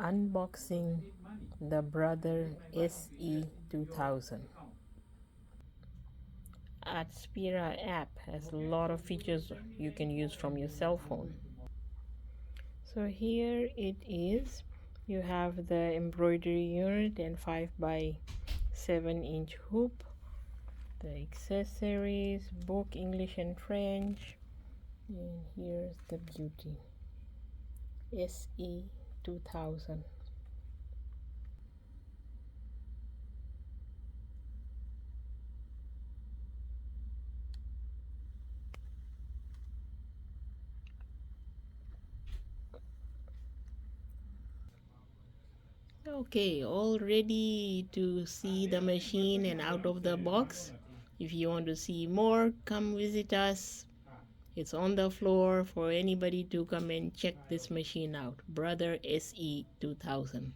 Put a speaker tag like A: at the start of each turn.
A: Unboxing the Brother SE2000. Aspira app has a lot of features you can use from your cell phone. So here it is. You have the embroidery unit and 5 by 7-inch hoop, the accessories, book English and French, and here's the beauty. SE2000. Okay, all ready to see the machine and out of the box. If you want to see more, come visit us. It's on the floor for anybody to come and check this machine out. Brother SE2000.